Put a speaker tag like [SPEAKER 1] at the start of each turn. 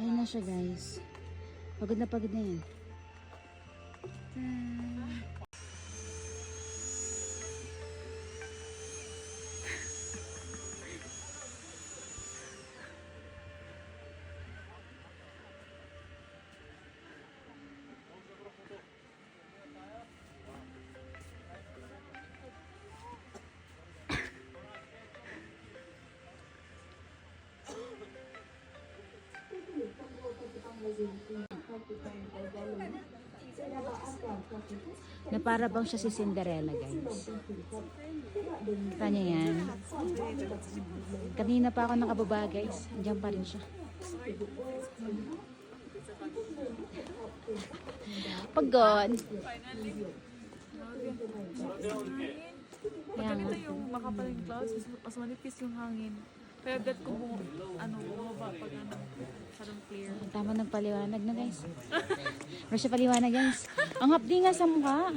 [SPEAKER 1] Ayun na siya guys. Pagod na yan. Na para bang siya si Cinderella guys. Kanya yan. Kanina pa ako nakababa guys. Diyan pa rin siya. Pagod.
[SPEAKER 2] Pag ganito yung makapal yung clouds, mas manipis yung hangin. Kaya that ko bumaba pag parang clear.
[SPEAKER 1] Tama ng paliwanag na guys. Pero siya paliwanag guys. Ang hapdi nga sa mukha.